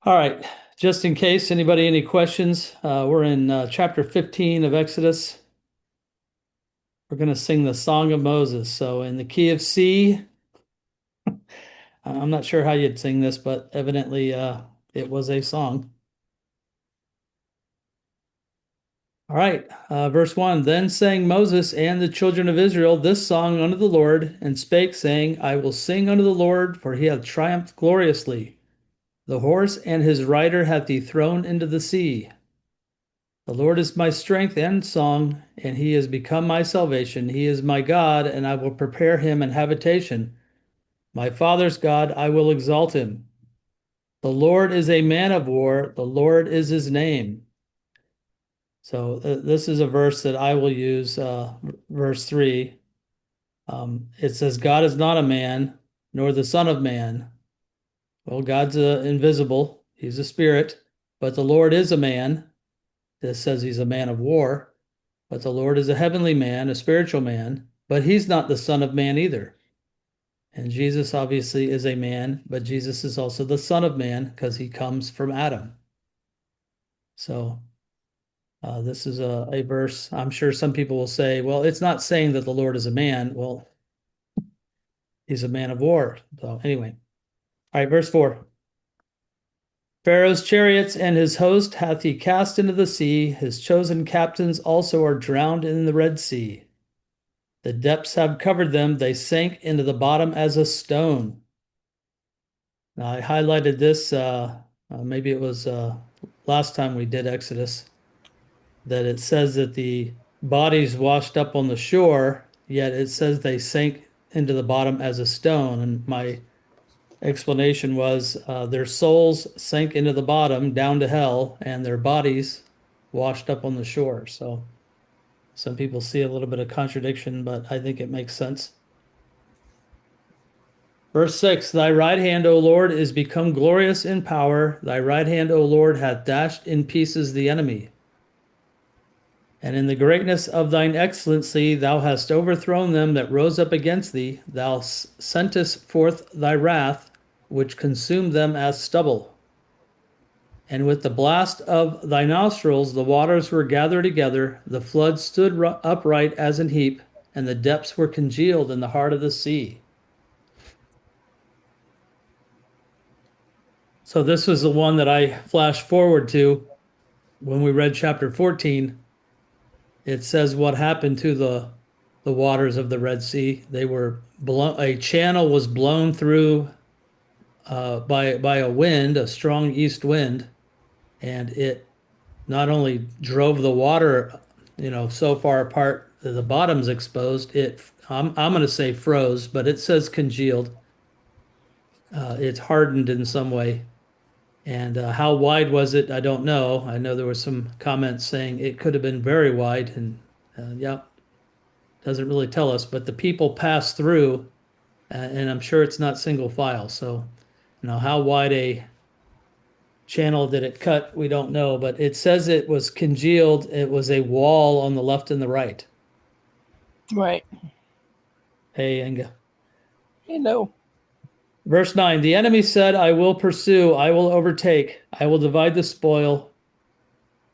All right, just in case anybody any questions, we're in chapter 15 of Exodus. We're going to sing the Song of Moses. So in the key of C, I'm not sure how you'd sing this, but evidently it was a song. All right, verse 1. Then sang Moses and the children of Israel this song unto the Lord, and spake, saying, I will sing unto the Lord, for he hath triumphed gloriously. The horse and his rider hath he thrown into the sea. The Lord is my strength and song, and he is become my salvation. He is my God, and I will prepare him an habitation. My father's God, I will exalt him. The Lord is a man of war, the Lord is his name. So this is a verse that I will use, verse 3. It says, God is not a man, nor the Son of Man. Well, God's invisible, he's a spirit, but the Lord is a man. This says he's a man of war. But the Lord is a heavenly man, a spiritual man, but he's not the Son of Man either. And Jesus obviously is a man, but Jesus is also the Son of Man because he comes from Adam. So this is a verse. I'm sure some people will say, well, it's not saying that the Lord is a man. Well, he's a man of war. So anyway, all right, verse 4. Pharaoh's chariots and his host hath he cast into the sea. His chosen captains also are drowned in the Red Sea. The depths have covered them. They sank into the bottom as a stone. Now, I highlighted this, maybe it was last time we did Exodus, that it says that the bodies washed up on the shore, yet it says they sank into the bottom as a stone. And my explanation was their souls sank into the bottom down to hell, and their bodies washed up on the shore. So some people see a little bit of contradiction, but I think it makes sense. Verse 6. Thy right hand, O Lord, is become glorious in power. Thy right hand, O Lord, hath dashed in pieces the enemy. And in the greatness of thine excellency thou hast overthrown them that rose up against thee. Thou sentest forth thy wrath, which consumed them as stubble. And with the blast of thy nostrils the waters were gathered together, the flood stood upright as an heap, and the depths were congealed in the heart of the sea. So this was the one that I flashed forward to when we read chapter 14. It says what happened to the waters of the Red Sea. They were blown, a channel was blown through by a wind, a strong east wind, and it not only drove the water, so far apart that the bottom's exposed. I'm going to say froze, but it says congealed. It's hardened in some way. And how wide was it? I don't know. I know there were some comments saying it could have been very wide, and yeah, doesn't really tell us. But the people passed through, and I'm sure it's not single file. So, how wide a channel did it cut? We don't know, but it says it was congealed. It was a wall on the left and the right. Right. Hey, Inga. Hello. Verse 9, the enemy said, I will pursue, I will overtake, I will divide the spoil.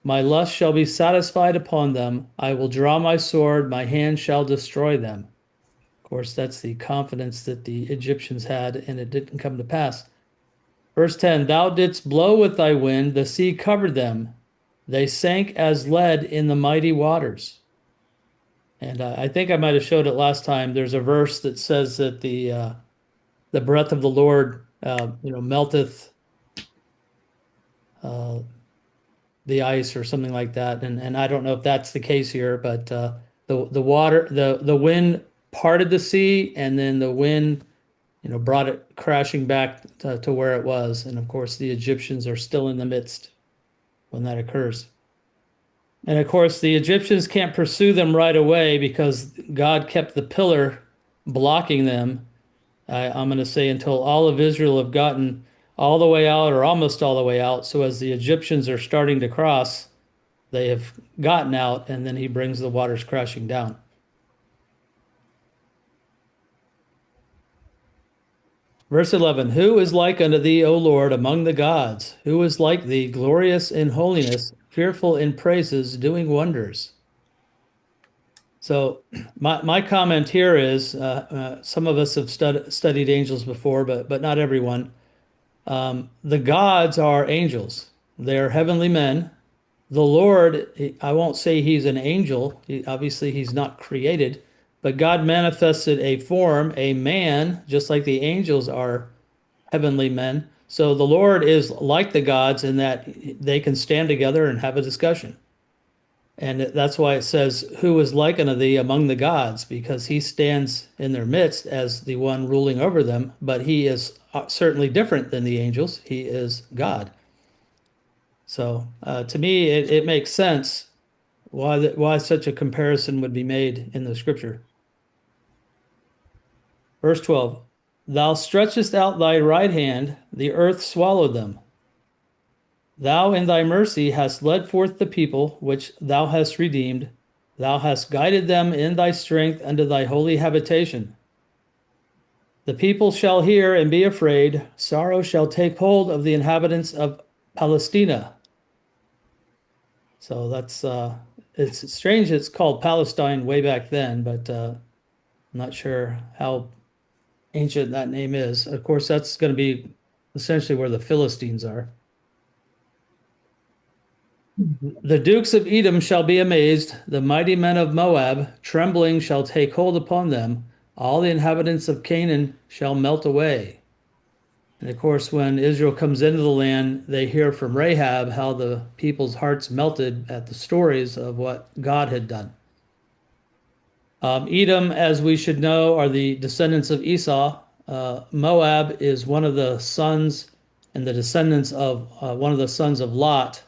My lust shall be satisfied upon them. I will draw my sword, my hand shall destroy them. Of course, that's the confidence that the Egyptians had, and it didn't come to pass. Verse 10, thou didst blow with thy wind, the sea covered them. They sank as lead in the mighty waters. And I think I might have showed it last time. There's a verse that says that the breath of the Lord, melteth uh, the ice or something like that. And I don't know if that's the case here, but the water, the wind parted the sea, and then the wind, brought it crashing back to where it was. And of course, the Egyptians are still in the midst when that occurs. And of course, the Egyptians can't pursue them right away because God kept the pillar blocking them. I'm going to say until all of Israel have gotten all the way out or almost all the way out. So as the Egyptians are starting to cross, they have gotten out, and then he brings the waters crashing down. Verse 11, who is like unto thee, O Lord, among the gods? Who is like thee, glorious in holiness, fearful in praises, doing wonders? So my comment here is some of us have studied angels before, but not everyone. The gods are angels. They are heavenly men. The Lord, I won't say he's an angel. Obviously, he's not created, but God manifested a form, a man, just like the angels are heavenly men. So the Lord is like the gods in that they can stand together and have a discussion. And that's why it says, who is like unto thee among the gods? Because he stands in their midst as the one ruling over them, but he is certainly different than the angels. He is God. So to me, it makes sense why such a comparison would be made in the scripture. Verse 12, thou stretchest out thy right hand, the earth swallowed them. Thou in thy mercy hast led forth the people which thou hast redeemed. Thou hast guided them in thy strength unto thy holy habitation. The people shall hear and be afraid. Sorrow shall take hold of the inhabitants of Palestina. So that's it's strange it's called Palestine way back then, but I'm not sure how ancient that name is. Of course, that's going to be essentially where the Philistines are. The dukes of Edom shall be amazed, the mighty men of Moab, trembling shall take hold upon them. All the inhabitants of Canaan shall melt away. And of course, when Israel comes into the land, they hear from Rahab how the people's hearts melted at the stories of what God had done. Edom, as we should know, are the descendants of Esau. Moab is one of the sons and the descendants of one of the sons of Lot.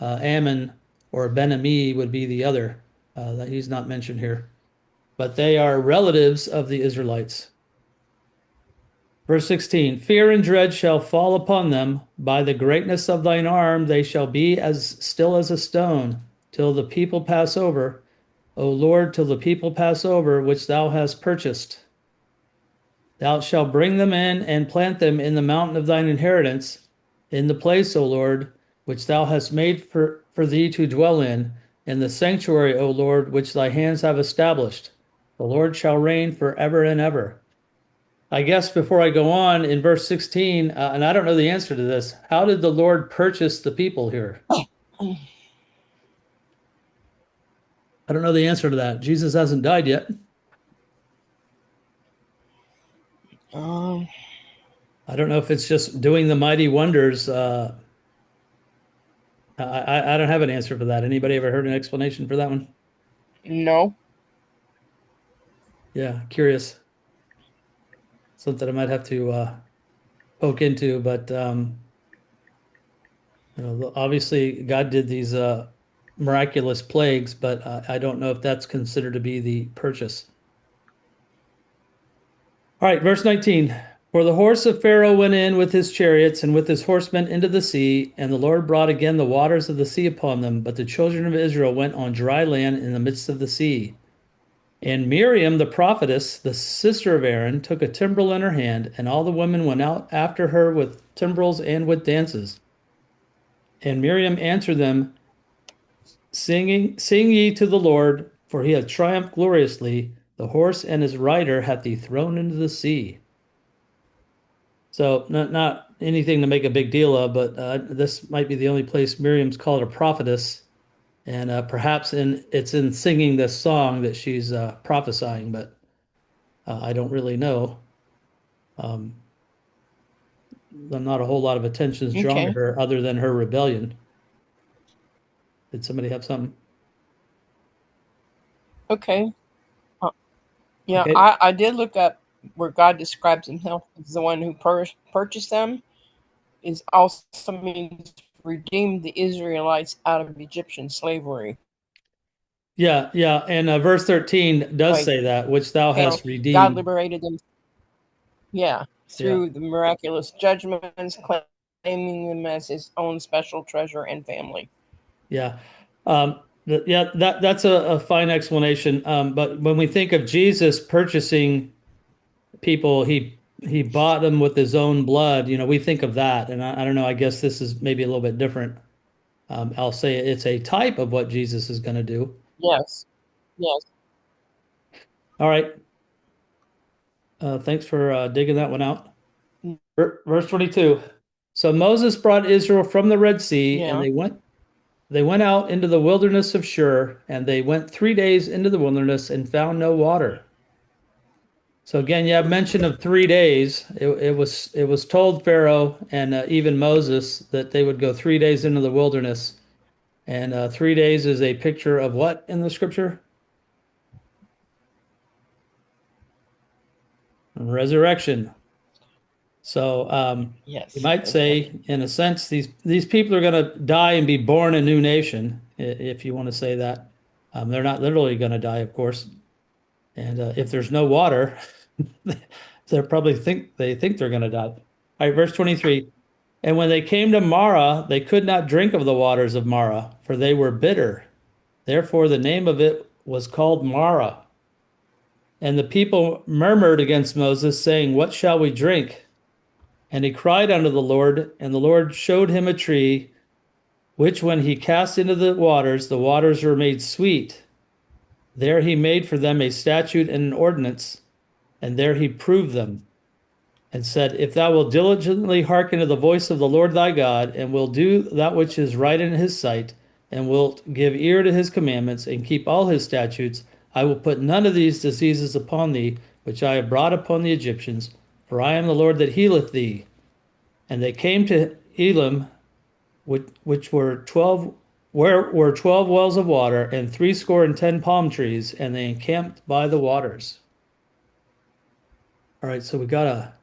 Ammon or Ben-Ami would be the other. That he's not mentioned here. But they are relatives of the Israelites. Verse 16, fear and dread shall fall upon them. By the greatness of thine arm they shall be as still as a stone, till the people pass over. O Lord, till the people pass over, which thou hast purchased. Thou shalt bring them in and plant them in the mountain of thine inheritance, in the place, O Lord, which thou hast made for thee to dwell in the sanctuary, O Lord, which thy hands have established. The Lord shall reign forever and ever. I guess before I go on, in verse 16, and I don't know the answer to this, how did the Lord purchase the people here? I don't know the answer to that. Jesus hasn't died yet. Um, I don't know if it's just doing the mighty wonders. I don't have an answer for that. Anybody ever heard an explanation for that one? no. Yeah, curious. Something I might have to poke into, but obviously God did these miraculous plagues, but I don't know if that's considered to be the purchase. All right, verse 19. For the horse of Pharaoh went in with his chariots and with his horsemen into the sea, and the Lord brought again the waters of the sea upon them. But the children of Israel went on dry land in the midst of the sea. And Miriam, the prophetess, the sister of Aaron, took a timbrel in her hand, and all the women went out after her with timbrels and with dances. And Miriam answered them, sing ye to the Lord, for he hath triumphed gloriously. The horse and his rider hath he thrown into the sea. So not anything to make a big deal of, but this might be the only place Miriam's called a prophetess, and perhaps it's in singing this song that she's prophesying, but I don't really know. Um, not a whole lot of attention is drawn to Okay. her other than her rebellion. Did somebody have something? Okay. Uh, yeah, Okay. I did look up where God describes himself as the one who purchased them, is also means redeemed the Israelites out of Egyptian slavery. Yeah, yeah, and verse 13 does Like say that, which thou Pharaoh, hast God redeemed. liberated them, yeah, Yeah, through the miraculous judgments, claiming them as his own special treasure and family. yeah. Yeah, that's a fine explanation. But when we think of Jesus purchasing people, he he bought them with his own blood. We think of that, and I don't know. I guess this is maybe a little bit different. I'll say it's a type of what Jesus is going to do. Yes. Yes. All right. Thanks for digging that one out. Verse 22. So Moses brought Israel from the Red Sea, and Yeah. they went out into the wilderness of Shur, and they went 3 days into the wilderness and found no water. So again, you have mention of 3 days. It was told Pharaoh and even Moses that they would go 3 days into the wilderness, and 3 days is a picture of what in the scripture? Resurrection. So you Yes. might say, Resurrection. in a sense, these people are going to die and be born a new nation, if you want to say that. They're not literally going to die, of course. And if there's no water, they think they're going to die. All right, verse 23. And when they came to Mara, they could not drink of the waters of Mara, for they were bitter. Therefore, the name of it was called Mara. And the people murmured against Moses, saying, What shall we drink? And he cried unto the Lord, and the Lord showed him a tree, which when he cast into the waters were made sweet. There he made for them a statute and an ordinance, and there he proved them, and said, If thou wilt diligently hearken to the voice of the Lord thy God, and will do that which is right in his sight, and wilt give ear to his commandments, and keep all his statutes, I will put none of these diseases upon thee, which I have brought upon the Egyptians, for I am the Lord that healeth thee. And they came to Elim, which were 12, where were 12 wells of water, and 60 palm trees, and they encamped by the waters. All right, so we got a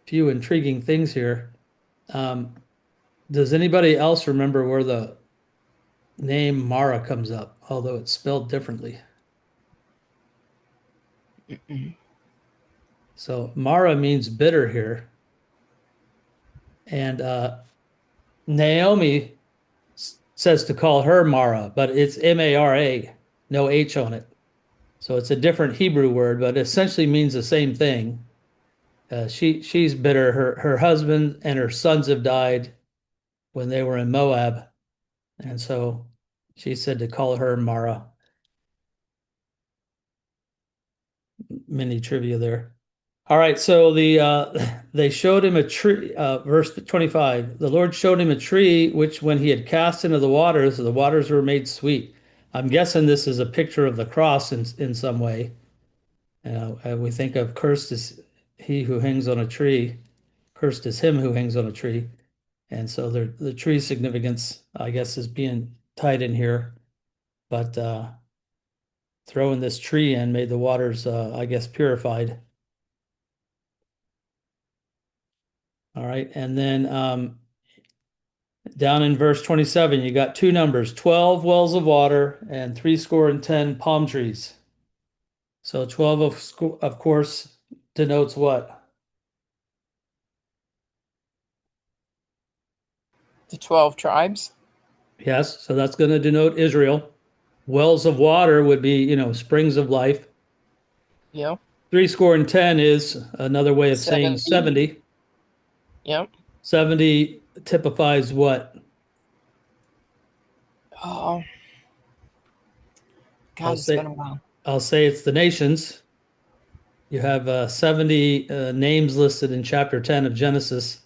few intriguing things here. Um, does anybody else remember where the name Mara comes up, although it's spelled differently? So Mara means bitter here. And Naomi says to call her Mara, but it's Mara, no H on it. So it's a different Hebrew word, but it essentially means the same thing. She's bitter. Her husband and her sons have died when they were in Moab, and so she said to call her Mara. Mini trivia there. All right, so they showed him a tree. Verse 25. The Lord showed him a tree which, when he had cast into the waters were made sweet. I'm guessing this is a picture of the cross in some way. We think of cursed is he who hangs on a tree, cursed is him who hangs on a tree. And so the tree significance, I guess, is being tied in here. But throwing this tree in made the waters, I guess, purified. All right. And then down in verse 27, you got two numbers, 12 wells of water and 60 palm trees. So 12, of course, denotes what? The 12 tribes. Yes. So that's going to denote Israel. Wells of water would be, springs of life. Yeah. 60 is another way of saying 70. 70. Yeah. 70 typifies what? Oh, I'll God, it's been say a while. I'll say it's the nations. You have 70 names listed in chapter 10 of Genesis,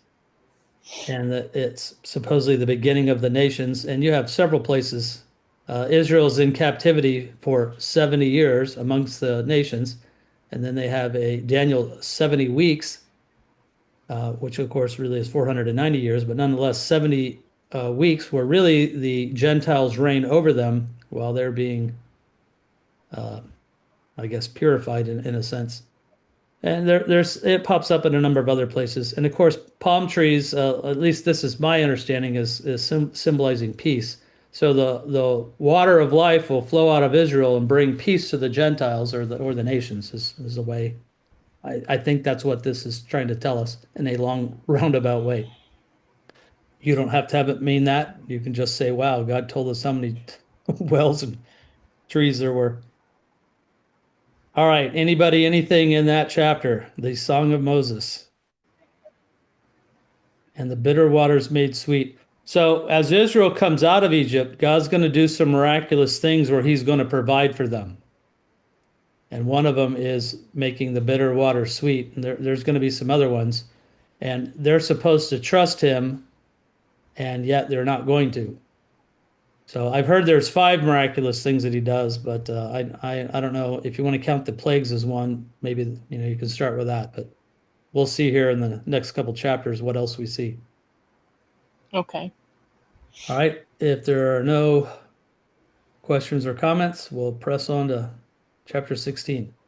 and it's supposedly the beginning of the nations. And you have several places. Israel's in captivity for 70 years amongst the nations, and then they have a Daniel 70 weeks, which of course really is 490 years, but nonetheless 70 weeks where really the Gentiles reign over them while they're being, uh, I guess, purified in a sense. And there's it pops up in a number of other places. And of course, palm trees, at least this is my understanding, is symbolizing peace. So the water of life will flow out of Israel and bring peace to the Gentiles or the nations is the way. I think that's what this is trying to tell us in a long roundabout way. You don't have to have it mean that. You can just say, wow, God told us how many wells and trees there were. All right. Anybody, anything in that chapter? The Song of Moses and the bitter waters made sweet. So as Israel comes out of Egypt, God's going to do some miraculous things where he's going to provide for them. And one of them is making the bitter water sweet. And there's going to be some other ones. And they're supposed to trust him, and yet they're not going to. So I've heard there's five miraculous things that he does, but I don't know if you want to count the plagues as one. Maybe you can start with that, but we'll see here in the next couple chapters what else we see. Okay. All right. If there are no questions or comments, we'll press on to chapter 16.